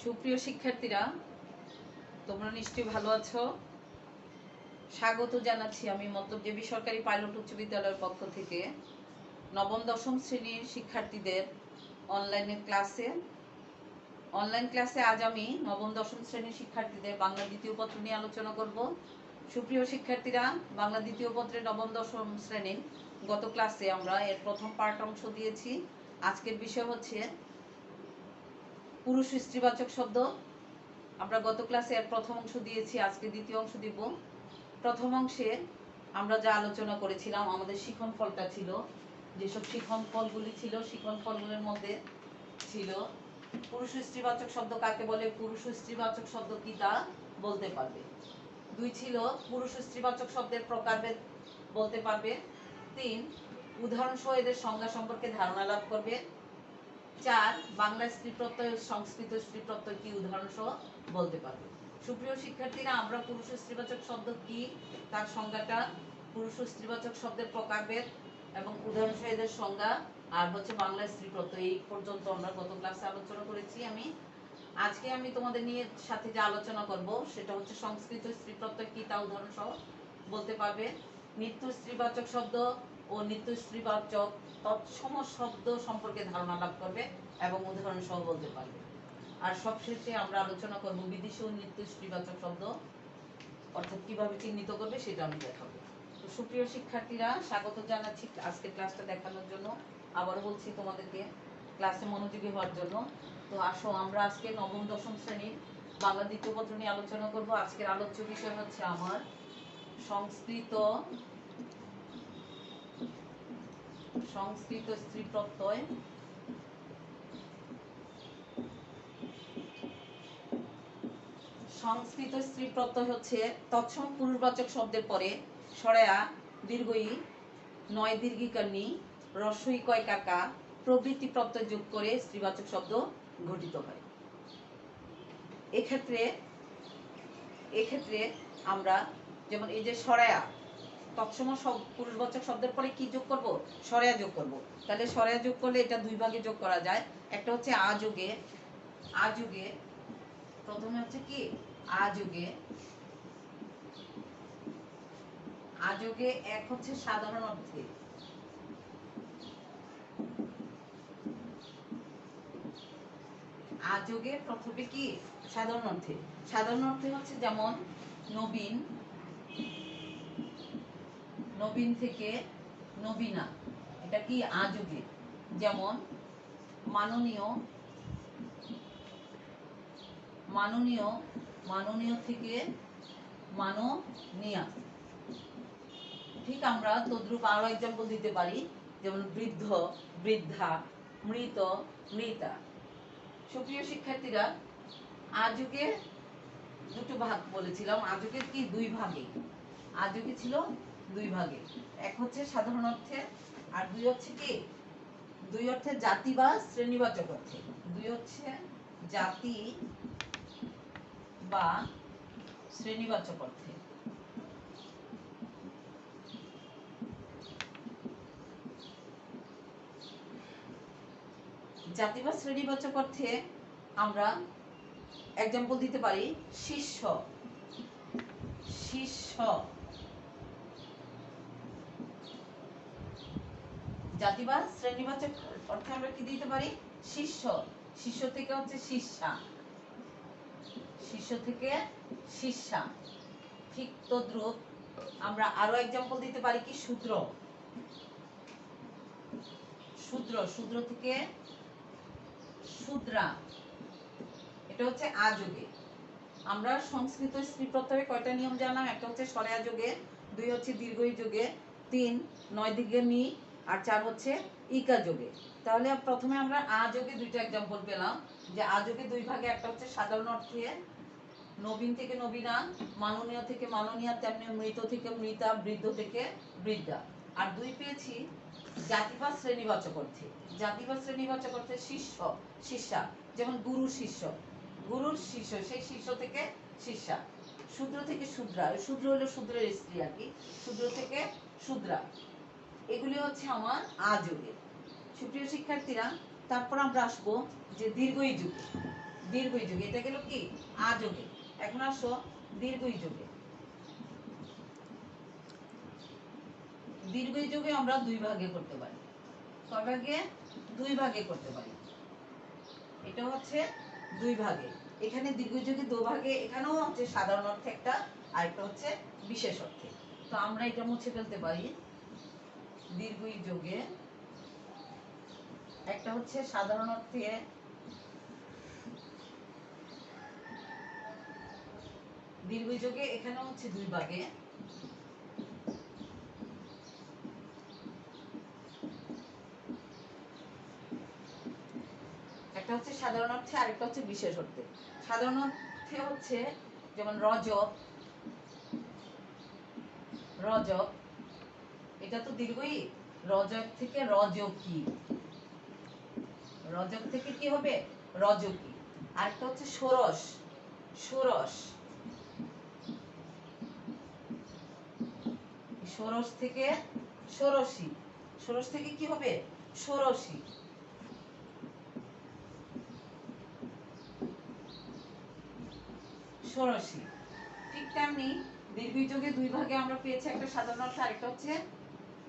সুপ্রিয় শিক্ষার্থীরা, তোমরা নিশ্চয়ই ভালো আছো। স্বাগত জানাচ্ছি আমি মতলব দেবী সরকারি পাইলট উচ্চ বিদ্যালয়ের পক্ষ থেকে নবম দশম শ্রেণীর শিক্ষার্থীদের অনলাইন ক্লাসে আজ আমি নবম দশম শ্রেণীর শিক্ষার্থীদের বাংলা দ্বিতীয় পত্র নিয়ে আলোচনা করব। সুপ্রিয় শিক্ষার্থীরা, বাংলা দ্বিতীয় পত্রে নবম দশম শ্রেণীর গত ক্লাসে আমরা এর প্রথম পার্ট অংশ দিয়েছি। আজকের বিষয় হচ্ছে পুরুষ স্ত্রীবাচক শব্দ। আমরা গত ক্লাসে এর প্রথম অংশ দিয়েছি, আজকে দ্বিতীয় অংশ দিব। প্রথম অংশে আমরা যা আলোচনা করেছিলাম, আমাদের শিখন ফলটা ছিল, যেসব শিখন ফলগুলি ছিল, শিখন ফলগুলোর মধ্যে ছিল পুরুষ স্ত্রীবাচক শব্দ কাকে বলে, পুরুষ স্ত্রীবাচক শব্দ কি তা বলতে পারবে। 2 ছিল পুরুষ স্ত্রীবাচক শব্দের প্রকারভেদ বলতে পারবে। 3 উদাহরণ সহ এদের সংজ্ঞা সম্পর্কে ধারণা লাভ করবে। 4 বাংলা স্ত্রী প্রত্যয় সংস্কৃত স্ত্রী প্রত্যয় কি উদাহরণ সহ বলতে পারবে। সুপ্রিয় শিক্ষার্থীরা, আমরা পুরুষ স্ত্রীবাচক শব্দ কি তার সংজ্ঞাটা, পুরুষ স্ত্রীবাচক শব্দের প্রকারভেদ এবং উদাহরণ সহ এদের সংজ্ঞা আর হচ্ছে বাংলা স্ত্রী প্রত্যয়, এই পর্যন্ত আমরা গত ক্লাসে আলোচনা করেছি। আজকে আমি তোমাদের নিয়ে সাথে যে আলোচনা করব সেটা হচ্ছে সংস্কৃত স্ত্রী প্রত্যয় কি তা উদাহরণ সহ বলতে পারবে। নিত্য স্ত্রীবাচক শব্দ ও নিত্য স্ত্রীবাচক তৎসম শব্দ সম্পর্কে ধারণা লাভ করবে এবং উদাহরণ সহ বলতে পারবে। আর সবশেষে আমরা আলোচনা করব বিদেশি ও নিত্য স্ত্রীবাচক শব্দ, অর্থাৎ কিভাবে চিহ্নিত করবে সেটা আমি দেখাবো। তো সুপ্রিয় শিক্ষার্থীরা, স্বাগত জানাচ্ছি আজকে ক্লাসটা দেখানোর জন্য। আবার বলছি তোমাদেরকে ক্লাসে মনোযোগী হওয়ার জন্য। তো আসো আমরা আজকে নবম দশম শ্রেণীর বাংলা দ্বিতীয় পত্র নিয়ে আলোচনা করব। আজকের আলোচ্য বিষয় হচ্ছে আমার সংস্কৃত স্ত্রী প্রত্যয়। সংস্কৃত স্ত্রী প্রত্যয় হচ্ছে তৎসম পুরুষবাচক শব্দের পরে সরেয়া, দীর্ঘই, নয় দীর্ঘিকার নি, রস্বই কয় কাকা প্রভৃতি প্রত্যয় যোগ করে স্ত্রীবাচক শব্দ গঠিত হয়। এক্ষেত্রে আমরা যেমন এই যে সরেয়া, তৎসম পুরুষবাচক শব্দের পরে কি যোগ করব, সরেয়া যোগ করব। তাহলে সরেয়া যোগ করলে এটা দুই ভাগে যোগ করা যায়। একটা হচ্ছে আযোগে, প্রথমে হচ্ছে কি আযোগে এক হচ্ছে সাধারণ অর্থে, আযোগে প্রথমে কি সাধারণ অর্থে হচ্ছে যেমন নবীন থেকে নবীনা, এটা কি আযোগে। যেমন মাননীয় থেকে মাননীয়া। ঠিক আমরা তদ্রূপ আরো এক্সাম্পল দিতে পারি, যেমন বৃদ্ধ, বৃদ্ধা, মৃত, মৃতা। সুপ্রিয় শিক্ষার্থীরা, আযোগে দুটো ভাগ বলেছিলাম, আযোগের কি আযোগে ছিল দুই ভাগে। এক হচ্ছে সাধারণ অর্থে আর দুই অর্থে জাতি বা শ্রেণীবাচক অর্থে। দুই হচ্ছে জাতি বা শ্রেণীবাচক অর্থে। জাতি বা শ্রেণীবাচক অর্থে আমরা এক্সাম্পল দিতে পারি শিষ্য, জাতি বা শ্রেণীবাচক অর্থে আমরা কি দিতে পারি, শিষ্য থেকে হচ্ছে শিষ্যা। ঠিক তদ্রূপ আমরা আরো এক্সাম্পল দিতে পারি কি শূদ্র থেকে শূদ্রা, এটা হচ্ছে আযোগে। আমরা সংস্কৃত স্ত্রী প্রত্যয়ে কয়টা নিয়ম জানলাম, একটা হচ্ছে সরেয়া যোগে, 2 হচ্ছে দীর্ঘই যোগে, 3 নয় দীর্ঘের নি, আর 4 হচ্ছে ইকা যোগে। তাহলে প্রথমে আমরা আযোগে দুইটা এক্সাম্পল পেলাম, যে আযোগে দুই ভাগে, একটা হচ্ছে সাধারণ অর্থে নবীন থেকে নবীনা, মাননীয় থেকে মাননীয়া, তেমনি মৃত থেকে মৃতা, বৃদ্ধ থেকে বৃদ্ধা। আর 2 পেয়েছি জাতি বা শ্রেণীবাচক অর্থে শিষ্যা, যেমন গুরুর শিষ্য, সেই শিষ্য থেকে শিষ্যা। শূদ্র থেকে শূদ্রা, শূদ্র হলো শূদ্রের স্ত্রী আর কি, শূদ্র থেকে শূদ্রা। এগুলি হচ্ছে আমার আযোগে। সুপ্রিয় শিক্ষার্থীরা, তারপর আমরা আসবো যে দীর্ঘই যুগে। দীর্ঘই যোগে, এটা গেল কি আ যোগে। এখন আসো দীর্ঘই যোগে। দীর্ঘই যোগে আমরা দুই ভাগে করতে পারি। কয় ভাগে? দুই ভাগে করতে পারি। এটা হচ্ছে দুই ভাগে। এখানে দীর্ঘই যোগে দু ভাগে, এখানেও হচ্ছে সাধারণ অর্থে একটা, আর একটা হচ্ছে বিশেষ অর্থে। তো আমরা এটা মুছে ফেলতে পারি। দীর্ঘই যোগে একটা হচ্ছে সাধারণ অর্থে, দীর্ঘই যোগে এখানে হচ্ছে দুই ভাগে। একটা হচ্ছে সাধারণ অর্থে, আরেকটা হচ্ছে বিশেষ অর্থে। সাধারণ অর্থে হচ্ছে যেমন রজব, রজব এটা তো দীর্ঘই। রজব থেকে রজকি, রজব থেকে কি হবে? রজকি। আরেকটা হচ্ছে ষোড়শ, ষোড়শ, ষোড়শ থেকে ষোড়শী, ষোড়শ থেকে কি হবে? ষোড়শী। ষোড়শী। ঠিক তেমনি দীর্ঘই যোগে দুই ভাগে আমরা পেয়েছি, একটা সাধারণ অর্থে, আরেকটা হচ্ছে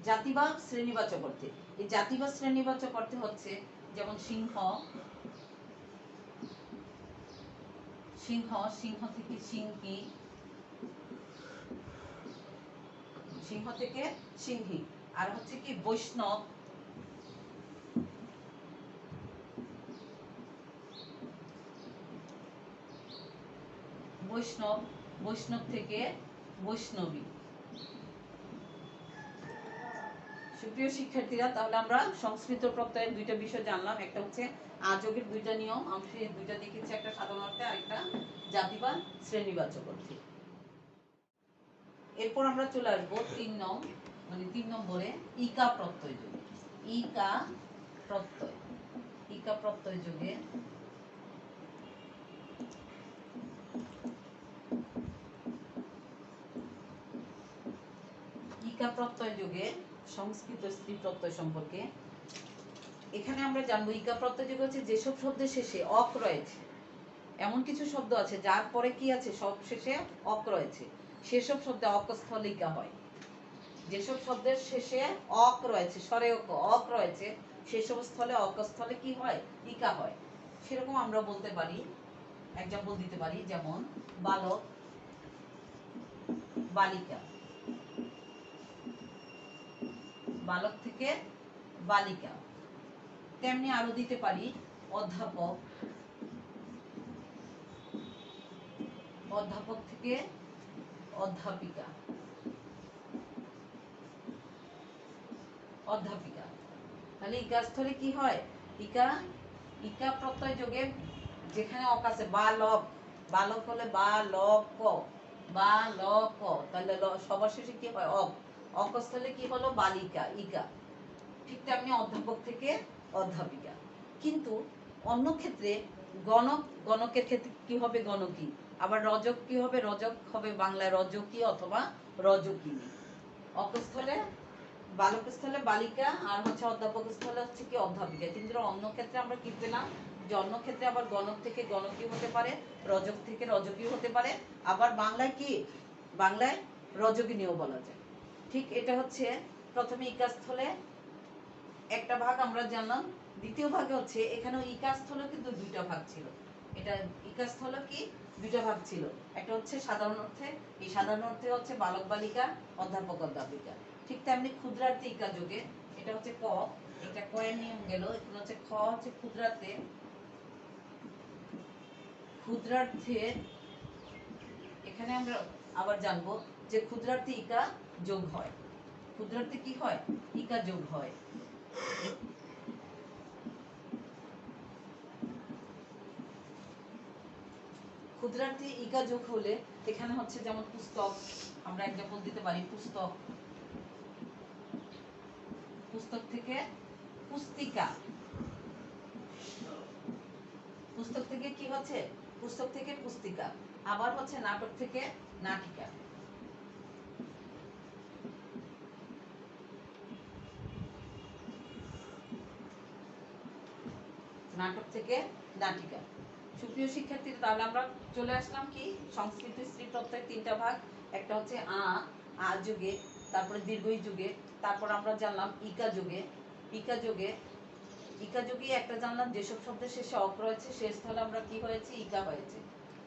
জাতি বা শ্রেণীবাচক অর্থে। এই জাতি বা শ্রেণীবাচক অর্থে হচ্ছে যেমন সিংহ, সিংহ, সিংহ থেকে সিংহী, সিংহ থেকে সিংহী। আর হচ্ছে কি বৈষ্ণব, বৈষ্ণব, বৈষ্ণব থেকে বৈষ্ণবী। সুপ্রিয় শিক্ষার্থীরা, তাহলে আমরা সংস্কৃত প্রত্যয়ের দুইটা বিষয় জানলাম। একটা হচ্ছে আযোগের দুইটা নিয়ম, আমি সেই দুইটা দেখেছি, একটা সাধারণ অর্থে, আরেকটা জাতি বা শ্রেণীবাচক অর্থে। এরপর আমরা চলে আসবো 3 নম্বরে ইকা প্রত্যয় যুগে। ইকা প্রত্যয়, ইকা প্রত্যয় যুগে ইকা প্রত্যয় যুগে সংস্কৃত স্ত্রী প্রত্যয় সম্পর্কে। এখানে আমরা জানবো ইকা প্রত্যয় যুগে হচ্ছে যেসব শব্দের শেষে অক রয়েছে, এমন কিছু শব্দ আছে যার পরে কি আছে? সব শেষে অক রয়েছে, সেসব শব্দে অকস্থলে ইকা হয়। যেসব শব্দের শেষে অক রয়েছে, স্বরে অক রয়েছে, সেসব স্থলে অকস্থলে কি হয়? ইকা হয়। সেরকম আমরা বলতে পারি, এক্সাম্পল দিতে পারি, যেমন বালক, বালিকা, বালক থেকে বালিকা। তেমনি আরো দিতে পারি অধ্যাপক, অধ্যাপক থেকে অধ্যাপিকা, অধ্যাপিকা। তাহলে ইকা স্থলে কি হয়? ইকা, ইকা প্রত্যয় যোগে যেখানে অক আছে, বালক, বালক হলে বালক, বালক, তাহলে সবার শেষে কি হয়? অক, অক স্থলে কি হলো? বালিকা, ইকা। ঠিক তেমনি অধ্যাপক থেকে অধ্যাপিকা। কিন্তু অন্য ক্ষেত্রে গণক, গণকের ক্ষেত্রে কি হবে? গণকী। আবার রজক কি হবে? রজক হবে বাংলায় রজকী অথবা রজকিনী। অকস্থলে বালক স্থলে বালিকা, আর হচ্ছে অধ্যাপক স্থলে হচ্ছে কি? অধ্যাপিকা। কিন্তু অন্য ক্ষেত্রে আমরা কি পেলাম? যে অন্য ক্ষেত্রে আবার গণক থেকে গণকী হতে পারে, রজক থেকে রজকী হতে পারে, আবার বাংলায় কি? বাংলায় রজকিনীও বলা যায়। ঠিক এটা হচ্ছে প্রথমে ইকা স্থলে একটা ভাগ আমরা জানলাম। দ্বিতীয় ভাগে হচ্ছে এখানেও ইকা স্থলে কিন্তু দুইটা ভাগ ছিল। এটা ইকা স্থল কি? দুইটা ভাগ ছিল। একটা হচ্ছে সাধারণ অর্থে, এই সাধারণ অর্থে হচ্ছে বালক বালিকা, অধ্যাপক অধ্যাপিকা। ঠিক তেমনি ক্ষুদ্রার্থে ইকা যুগে, এটা হচ্ছে ক, এটা ক এর নিয়ম গেল। এখানে হচ্ছে খ, হচ্ছে ক্ষুদ্রার্থে, ক্ষুদ্রার্থে এখানে আমরা আবার জানবো যে ক্ষুদ্রার্থে ইকা যোগ হয়। ক্ষুদ্রার্থে কি হয়? ইকা যোগ হয়। ক্ষুদ্রার্থে ইকা যোগ হলে এখানে হচ্ছে যেমন পুস্তক, আমরা এক্সাম্পল দিতে পারি পুস্তক, পুস্তক থেকে পুস্তিকা, পুস্তক থেকে কি হচ্ছে? পুস্তক থেকে পুস্তিকা। আবার হচ্ছে নাটক থেকে নাটিকা, নাটক থেকে নাটিকা। সুপ্রিয় শিক্ষার্থী, তাহলে আমরা চলে আসলাম কি সংস্কৃত স্ত্রী প্রত্যয় তিনটা ভাগ। একটা হচ্ছে আ যুগে, তারপরে দীর্ঘই যুগে, তারপর আমরা জানলাম ইকা যুগে। ইকা যুগে একটা জানলাম যেসব শব্দের শেষে অক রয়েছে সে স্থলে আমরা কি হয়েছে, ইকা হয়েছে।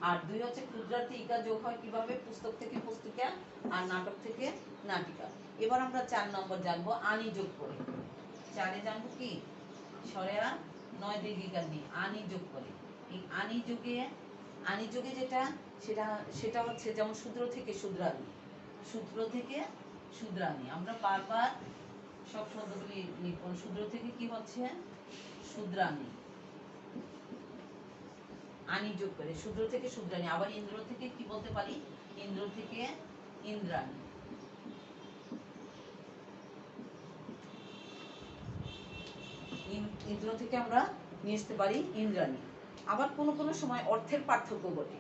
আর দুই হচ্ছে ক্ষুদ্রার্থে ইকা যোগ হয় কিভাবে, পুস্তক থেকে পুস্তিকা আর নাটক থেকে নাটিকা। এবার আমরা 4 নম্বর জানবো আনি যোগ করে। 4-এ জানবো কি সরেয়া 9 দীর্ঘিকার নি আনি যোগ করে। এই আনি যুগে সেটা হচ্ছে যেমন সূত্র থেকে শুদ্রানি, সূত্র থেকে শুদ্রানি। আমরা বারবার সব শব্দগুলি লিখব। সূত্র থেকে কি হচ্ছে, শুদ্রানি, আনি যোগ করে সূত্র থেকে শুদ্রানি। আবার ইন্দ্র থেকে কি বলতে পারি, ইন্দ্র থেকে ইন্দ্রাণী। ইন্দ্র থেকে আমরা নিয়ে আসতে পারি ইন্দ্রাণী। আবার কোনো সময় অর্থের পার্থক্য ঘটে।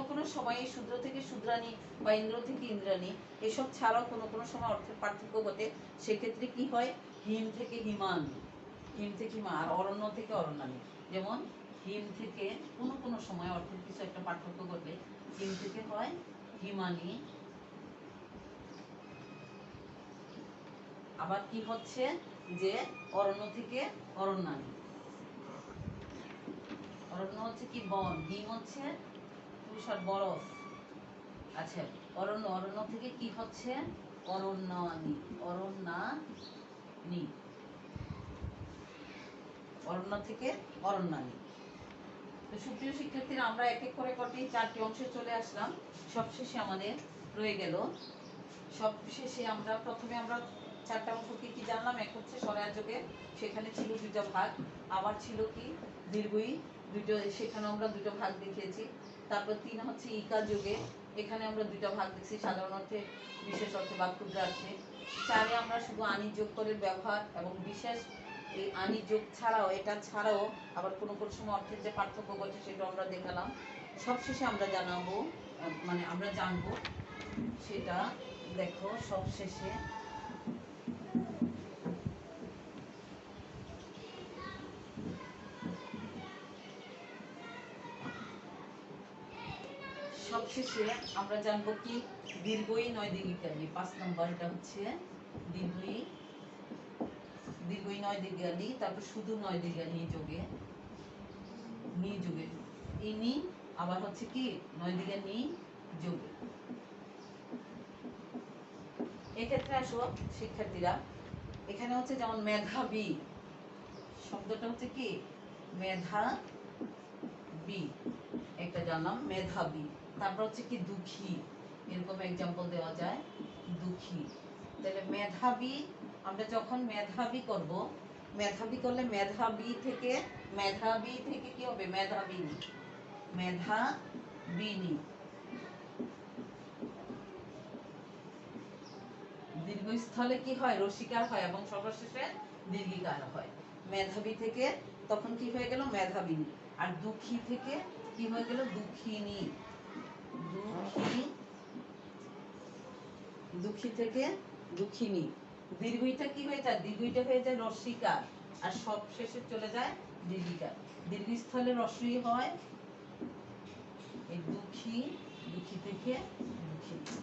কোনো সময় এই সূত্র থেকে শুদ্রানি বা ইন্দ্র থেকে ইন্দ্রাণী এসব ছাড়াও কোনো সময় অর্থের পার্থক্য ঘটে। সেক্ষেত্রে কি হয়, হিম থেকে হিমান, হিম থেকে হিমা, আর অরণ্য থেকে অরণ্যানী। যেমন হিম থেকে কোনো সময় অর্থের কিছু একটা পার্থক্য ঘটলে হিম থেকে হয় হিমানী। আবার কি হচ্ছে যে অরণ্য থেকে অরণ্যানী। অরণ্য হচ্ছে কি বন, হিম হচ্ছে তুষার বরফ। আচ্ছা, অরণ্য থেকে কি হচ্ছে অরণ্যানী, অরণ্য থেকে অরণ্যানী। তো সুপ্রিয় শিক্ষার্থীরা, আমরা এক এক করে 4টি অংশে চলে আসলাম। সবশেষে আমাদের রয়ে গেল, সবশেষে আমরা প্রথমে আমরা 4টা অংশ কি জানলাম। এক হচ্ছে সরেয়া যুগে, সেখানে ছিল 2টা ভাগ। আবার ছিল কি দীর্ঘই, সেখানে আমরা 2টা ভাগ দেখিয়েছি। তারপর 3 হচ্ছে ইকা যুগে, এখানে আমরা 2টা ভাগ দেখছি, সাধারণ অর্থে, বিশেষ অর্থে বা ক্ষুদ্রার্থে। 4-এ আমরা শুধু আনি যোগ করে ব্যবহার এবং বিশেষ এই আনি যোগ ছাড়াও, এটা ছাড়াও আবার কোনো সময় অর্থের যে পার্থক্য ঘটে সেটা আমরা দেখালাম। সবশেষে আমরা জানাবো, মানে আমরা জানবো সেটা দেখো সবশেষে আমরা জানবো কি দীর্ঘই 9 দীর্ঘিকালী। 5 নম্বর, এটা হচ্ছে দীর্ঘই 9 দীর্ঘিকালী। তারপর শুধু 9 দীর্ঘিকালী যোগে, ইনি আবার হচ্ছে কি 9 দীর্ঘিকালী যোগে। এক্ষেত্রে আসো শিক্ষার্থীরা, এখানে হচ্ছে যেমন মেধাবী শব্দটা হচ্ছে কি মেধাবী, একটা জানলাম মেধাবী। তারপর হচ্ছে কি দুঃখী, এরকম এক্সাম্পল দেওয়া যায়, দুঃখী। তাহলে মেধাবী, আমরা যখন মেধাবী করব, মেধাবী করলে মেধাবী থেকে কি হবে, মেধাবিনী, দীর্ঘস্থলে কি হয়, রসিকার হয় এবং সর্বশেষে দীর্ঘিকার হয়। মেধাবী থেকে তখন কি হয়ে গেল, মেধাবিনী। আর দুঃখী থেকে কি হয়ে গেল, দুঃখিনী। দুঃখী থেকে দুঃখিনী। দীর্ঘইটা কি হয়ে যায়, দীর্ঘইটা হয়ে যায় রসিকার, আর সব শেষে চলে যায় দীর্ঘিকার। দীর্ঘস্থলে রস্যই হয় এই দুঃখী থেকে দুঃখিনী।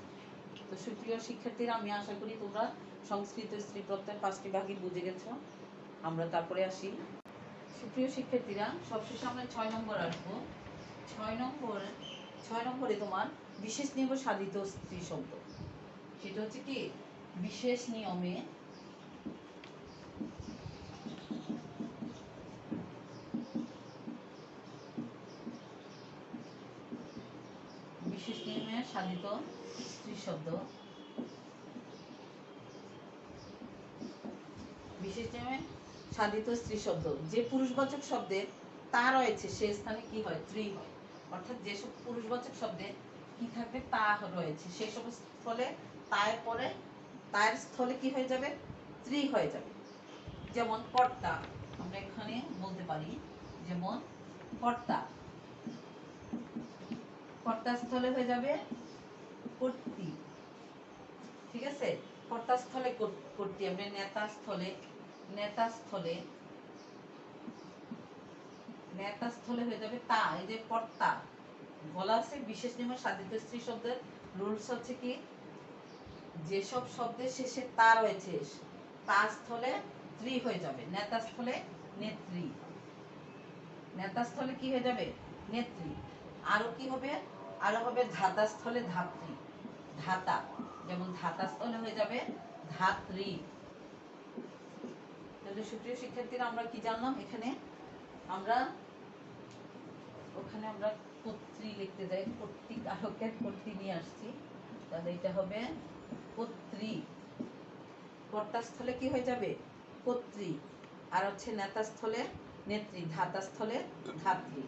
তো সুপ্রিয় শিক্ষার্থীরা, আমি আশা করি তোমরা সংস্কৃত স্ত্রী প্রত্যয় 5টি ভাগই বুঝে গেছো। আমরা তারপরে আসি। সুপ্রিয় শিক্ষার্থীরা, সবশেষে আমরা 6 নম্বর আসবো। 6 নম্বরে তোমার বিশেষ নিয়মে সাধিত স্ত্রী শব্দ। সেটা হচ্ছে কি বিশেষ নিয়মে সাধিত স্ত্রী শব্দ। বিশেষ নিয়মে সাধিত স্ত্রী শব্দ, যে পুরুষবাচক শব্দে তা রয়েছে সে স্থানে কি হয়, ত্রি হয়। অর্থাৎ যেসব পুরুষবাচক শব্দে কি থাকবে, তা রয়েছে, সেসব স্থলে তার পরে তার স্থলে কি হয়ে যাবে, ত্রি হয়ে যাবে। যেমন কর্তা, আমরা এখানে বলতে পারি, যেমন কর্তা, কর্তা স্থলে হয়ে যাবে কর্তৃ। ঠিক আছে, কর্তা স্থলে কর্তৃ। আমরা নেতা স্থলে নেতাস্থলে হয়ে যাবে তা। এই যে কর্তা বলা আছে বিশেষ নিয়মে সাধিত স্ত্রী শব্দের রুলস হচ্ছে কি, যেসব শব্দের শেষে তা রয়েছে তা স্থলে ত্রি হয়ে যাবে, নেতাস্থলে নেত্রী, নেতাস্থলে কি হয়ে যাবে নেত্রী। আরো কি হবে, আরো হবে ধাতাস্থলে ধাত্রী, ধাতা, যেমন ধাতাস্থলে হয়ে যাবে ধাত্রী। তাহলে সুপ্রিয় শিক্ষার্থীরা আমরা কি জানলাম, এখানে আমরা ওখানে আমরা কর্তৃ লিখতে যাই, কর্তৃক আলোকের কর্তৃ নিয়ে আসছি, তাহলে এটা হবে কর্তৃ। কর্তাস্থলে কি হয়ে যাবে কর্তৃ, আর হচ্ছে নেতাস্থলে নেত্রী, ধাতাস্থলে ধাত্রী।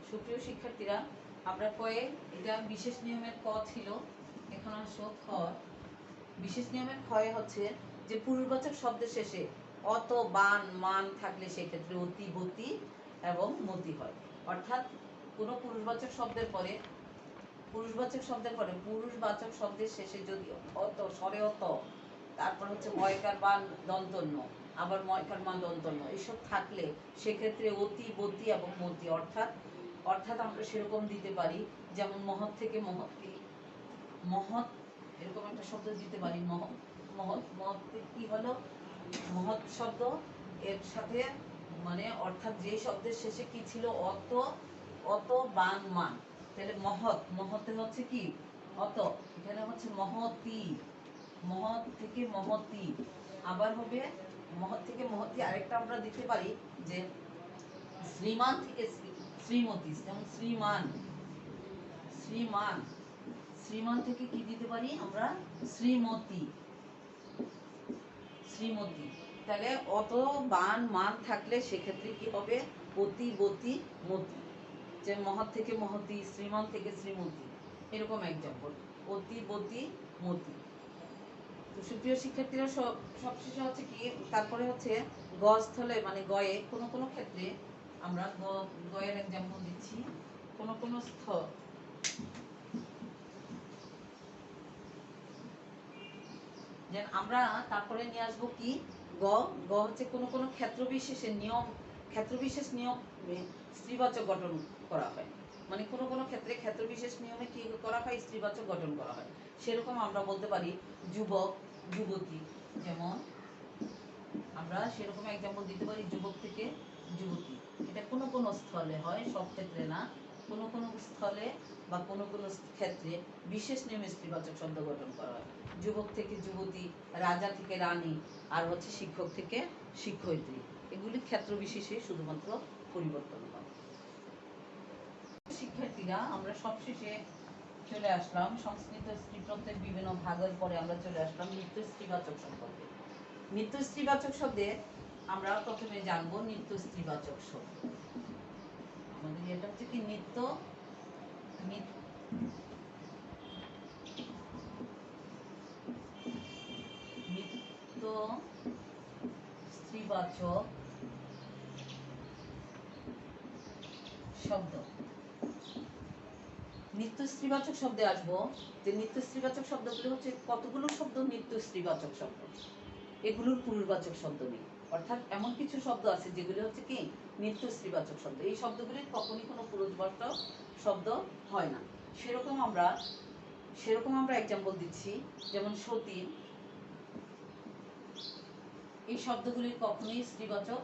সুপ্রিয় শিক্ষার্থীরা আমরা কয়ে এটা বিশেষ নিয়মের ক ছিল, এখন আসো খ। বিশেষ নিয়মের ক্ষয় হচ্ছে যে পুরুষবাচক শব্দের শেষে অত বান মান থাকলে সেক্ষেত্রে অতি বতি এবং মতি হয়। অর্থাৎ কোনো পুরুষবাচক শব্দের পরে পুরুষবাচক শব্দের শেষে যদি অত স্বরে অত, তারপর হচ্ছে ময়কার বান দন্তন্য, আবার ময়কার মান দন্তন্য এসব থাকলে সেক্ষেত্রে অতি বতি এবং মতি, অর্থাৎ আমরা সেরকম দিতে পারি, যেমন মহৎ থেকে মহৎ, মহৎ এরকম একটা শব্দ দিতে পারি। মহৎ মহৎ কি হলো, মহৎ শব্দ এর সাথে মানে অর্থাৎ যে শব্দের শেষে কি ছিল অত, অত বান মান, তাহলে মহৎ, মহতে হচ্ছে কি অত, এখানে হচ্ছে মহতি, মহৎ থেকে মহতি। আবার হবে মহৎ থেকে মহতি, আরেকটা আমরা দিতে পারি যে শ্রীমান থেকে শ্রীমতী, যেমন শ্রীমান, শ্রীমান, শ্রীমান থেকে কি দিতে পারি আমরা শ্রীমতী, শ্রীমতী। তাহলে অত বান মান থাকলে সেক্ষেত্রে কি হবে অতি বতি মতি, যে মহৎ থেকে মহতি, শ্রীমান থেকে শ্রীমতী, এরকম এক্সাম্পল অতি বতি মতি। তো সুপ্রিয় শিক্ষার্থীরা সবশেষে হচ্ছে কি, তারপরে হচ্ছে গ স্থলে মানে গয়ে কোনো কোনো ক্ষেত্রে আমরা গয়ের এক্সাম্পল দিচ্ছি, কোনো কোনো স্থল যে আমরা তারপরে নিয়ে আসবো কি গ, গ হচ্ছে কোনো কোনো ক্ষেত্র বিশেষের নিয়ম, ক্ষেত্র বিশেষ নিয়মে স্ত্রীবাচক গঠন করা হয়, মানে কোনো কোনো ক্ষেত্রে ক্ষেত্র বিশেষ নিয়মে কি করা হয় স্ত্রীবাচক গঠন করা হয়। সেরকম আমরা বলতে পারি যুবক যুবতী, যেমন আমরা সেরকম এক্সাম্পল দিতে পারি যুবক থেকে যুবতী। এটা কোনো কোনো স্থলে হয়, সব ক্ষেত্রে না, কোনো কোনো স্থলে বা কোনো কোনো ক্ষেত্রে বিশেষ নিয়মে স্ত্রীবাচক শব্দ গঠন করা হয়। যুবক থেকে যুবতী, রাজা থেকে রানী, আর হচ্ছে শিক্ষক থেকে শিক্ষয়িত্রী, এগুলি ক্ষেত্র বিশেষে শুধুমাত্র পরিবর্তন হয়। শিক্ষার্থীরা আমরা সবশেষে চলে আসলাম সংস্কৃত স্ত্রী প্রত্যয়ের বিভিন্ন ভাগের পরে আমরা চলে আসলাম নিত্য স্ত্রীবাচক সম্পর্কে। নিত্য স্ত্রীবাচক শব্দে আমরা প্রথমে জানবো নিত্য স্ত্রীবাচক শব্দ। আমাদের এটা হচ্ছে কি নিত্য নিত্য স্ত্রীবাচক শব্দ। নিত্য স্ত্রীবাচক শব্দে আসবো, যে নিত্য স্ত্রীবাচক শব্দগুলো হচ্ছে কতগুলো শব্দ নিত্য স্ত্রীবাচক শব্দ, এগুলোর পুরুষবাচক শব্দ নেই। অর্থাৎ এমন কিছু শব্দ আছে যেগুলো হচ্ছে কি নিত্য স্ত্রীবাচক শব্দ, এই শব্দগুলির কখনই কোনো পুরুষবাচক শব্দ হয় না। সেরকম আমরা এক্সাম্পল দিচ্ছি, যেমন সতী, এই শব্দগুলির কখনোই স্ত্রীবাচক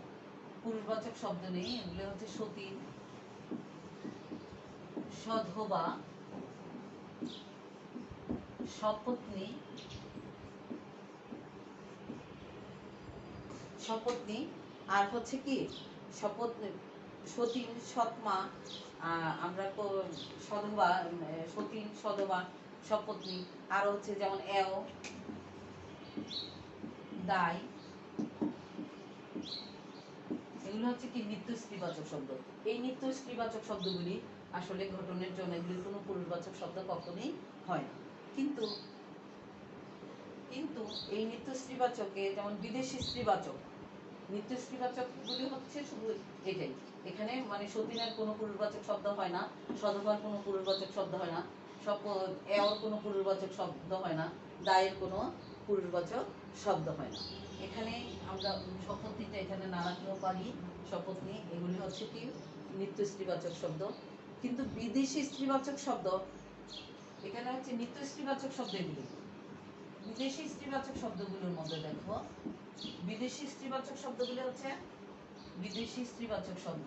পুরুষবাচক শব্দ নেই, এগুলো হচ্ছে সতী, সধবা, সপত্নী, সপত্নী, আর হচ্ছে কি সপত্নী, সতীন, সৎমা, আমরা সধবা, সতীন, সধবা, সপত্নী, আর হচ্ছে যেমন এও, দায়, এগুলো হচ্ছে কি নিত্য স্ত্রীবাচক শব্দ। এই নিত্য স্ত্রীবাচক শব্দগুলি আসলে ঘটনের জন্য এগুলির কোনো পুরুষবাচক শব্দ কখনোই হয় না। কিন্তু এই নিত্য স্ত্রীবাচকে যেমন বিদেশি স্ত্রীবাচক, নিত্য স্ত্রীবাচকগুলি হচ্ছে শুধু এটাই, এখানে মানে সতীনের কোনো পুরুষবাচক শব্দ হয় না, সধবার কোনো পুরুষবাচক শব্দ হয় না, এর কোনো পুরুষবাচক শব্দ হয় না, দায়ের কোনো পুরুষবাচক শব্দ হয় না। এখানে আমরা শপথ নিতে এখানে নানাকেও পারি, শপথ নিই, এগুলি হচ্ছে কি নিত্য স্ত্রীবাচক শব্দ। কিন্তু বিদেশি স্ত্রীবাচক শব্দ এখানে হচ্ছে নিত্য স্ত্রীবাচক শব্দ এগুলি। বিদেশি স্ত্রীবাচক শব্দগুলোর মধ্যে দেখো, বিদেশি স্ত্রীবাচক শব্দগুলো হচ্ছে বিদেশি স্ত্রীবাচক শব্দ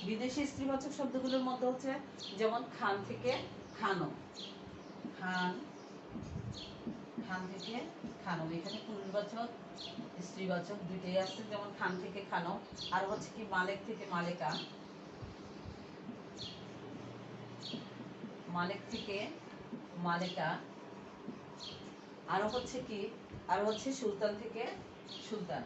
বিদেশি স্ত্রীবাচক শব্দগুলোর মধ্যে হচ্ছে যেমন খান থেকে খানো, খান, খান থেকে খানো, এখানে পুরুষবাচক স্ত্রীবাচক দুইটাই আছে, যেমন খান থেকে খানো। আর হচ্ছে কি মালেক থেকে মালেকা, মালেক থেকে মালেকা। আরো হচ্ছে কি, আর হচ্ছে সুলতান থেকে সুলতান।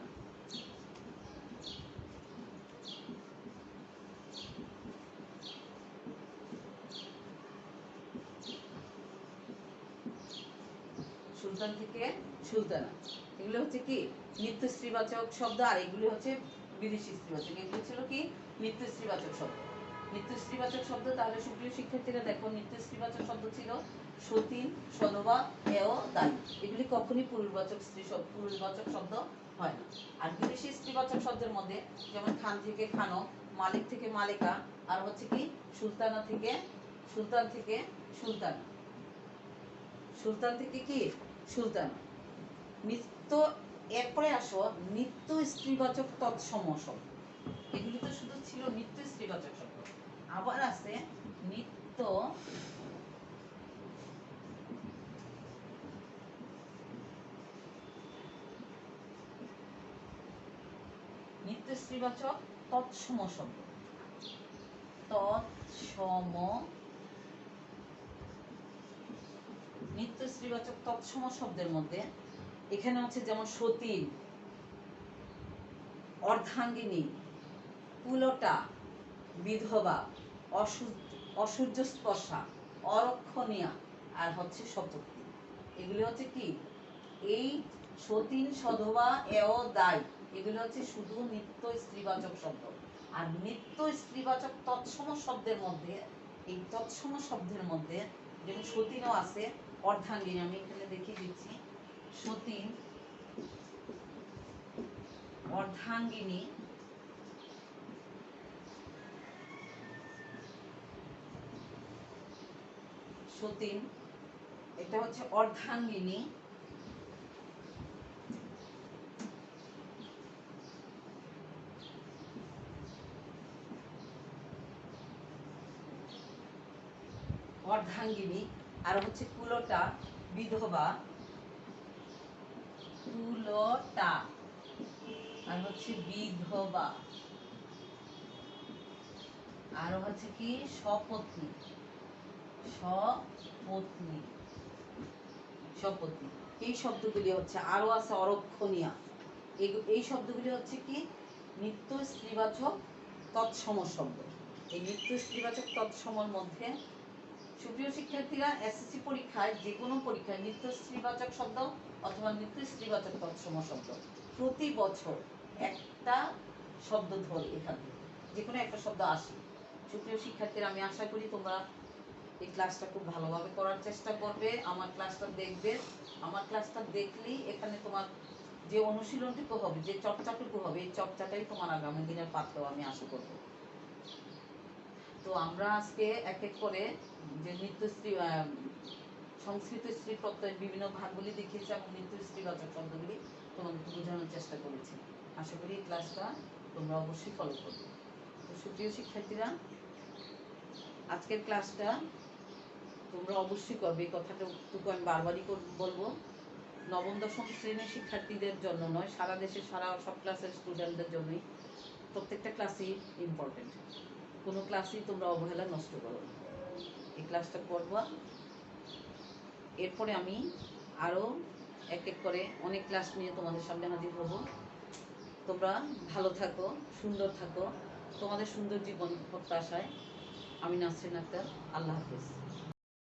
সুলতান থেকে সুলতানা, এগুলো হচ্ছে কি নিত্য স্ত্রীবাচক শব্দ, আর এগুলো হচ্ছে বিদেশি স্ত্রীবাচক। এগুলো ছিল কি নিত্য স্ত্রীবাচক শব্দ। নিত্য স্ত্রীবাচক শব্দ, তাহলে সুপ্রিয় শিক্ষার্থীরা দেখো, নিত্য স্ত্রীবাচক শব্দ ছিল সতীন, সদবা, এও, দায়ী। এগুলি কখনই পুরুষবাচক শব্দ হয় না। আর বিদেশি স্ত্রীবাচক শব্দের মধ্যে যেমন খান থেকে খানো, মালিক থেকে মালিকা, আর হচ্ছে কি সুলতানা থেকে সুলতান থেকে সুলতানা, সুলতান থেকে কি সুলতান। নিত্য, এরপরে আসো নিত্য স্ত্রীবাচক তৎসম শব্দ। এগুলি তো শুধু ছিল নিত্য স্ত্রীবাচক শব্দ। আবার আছে নিত্য নিত্য স্ত্রীবাচক তৎসম শব্দ। তৎসম, নিত্য স্ত্রীবাচক তৎসম শব্দের মধ্যে এখানে হচ্ছে যেমন সতীন, অর্ধাঙ্গিনী, কুলটা, বিধবা, অসূর্যস্পর্শা, অরক্ষণীয়া, আর হচ্ছে শতকী। এগুলি হচ্ছে কি এই সতীন, সধবা, এও, দায়, এগুলি হচ্ছে শুধু নিত্য স্ত্রীবাচক শব্দ। আর নিত্য স্ত্রীবাচক তৎসম শব্দের মধ্যে, এই তৎসম শব্দের মধ্যে যেমন সতীনও আছে, অর্ধাঙ্গিনী, আমি এখানে দেখিয়ে দিচ্ছি, সতীন, অর্ধাঙ্গিনী, সতীন, এটা হচ্ছে অর্ধাঙ্গিনী, অর্ধাঙ্গিনী, আর হচ্ছে কুলটা, বিধবা, কুলটা, আর হচ্ছে বিধবা, আর হচ্ছে কি সপত্নী, সপত্নী, সপত্নী। এই শব্দগুলি হচ্ছে, আরো আছে অরক্ষণীয়া। এই শব্দগুলি হচ্ছে কি নিত্য স্ত্রীবাচক তৎসম শব্দ। এই নিত্য স্ত্রীবাচক তৎসমর মধ্যে সুপ্রিয় শিক্ষার্থীরা, এসএসসি পরীক্ষায় যে কোনো পরীক্ষায় নিত্য স্ত্রীবাচক শব্দ অথবা নিত্য স্ত্রীবাচক তৎসম শব্দ প্রতি বছর একটা শব্দ ধরে, এখান থেকে যে কোনো একটা শব্দ আসে। সুপ্রিয় শিক্ষার্থীরা, আমি আশা করি তোমরা এই ক্লাসটা খুব ভালোভাবে করার চেষ্টা করবে, আমার ক্লাসটা দেখবে। আমার ক্লাসটা দেখলেই এখানে তোমার যে অনুশীলনটুকু হবে, যে চর্চাটুকু হবে, এই চর্চাটাই তোমার আগামী দিনের পাত্র আমি আশা করব। তো আমরা আজকে এক এক করে যে নিত্যশ্রী সংস্কৃত স্ত্রী প্রত্যয়ের বিভিন্ন ভাগগুলি দেখিয়েছি এবং নিত্য স্ত্রীবাচক শব্দগুলি তোমাদেরকে বোঝানোর চেষ্টা করেছি। আশা করি এই ক্লাসটা তোমরা অবশ্যই ফলো করবে। তো সুপ্রিয় শিক্ষার্থীরা, আজকের ক্লাসটা তোমরা অবশ্যই করবে, এই কথাটুকু আমি বারবারই বলবো। নবম দশম শ্রেণীর শিক্ষার্থীদের জন্য নয়, সারা দেশের সব ক্লাসের স্টুডেন্টদের জন্যই প্রত্যেকটা ক্লাসই ইম্পর্টেন্ট। কোনো ক্লাসই তোমরা অবহেলা নষ্ট করো না। এই ক্লাসটা করবা, এরপরে আমি আরও এক এক করে অনেক ক্লাস নিয়ে তোমাদের সামনে হাজির হব। তোমরা ভালো থাকো, সুন্দর থাকো, তোমাদের সুন্দর জীবন প্রত্যাশায় আমি নাসরিন আক্তার। আল্লাহ হাফেজ।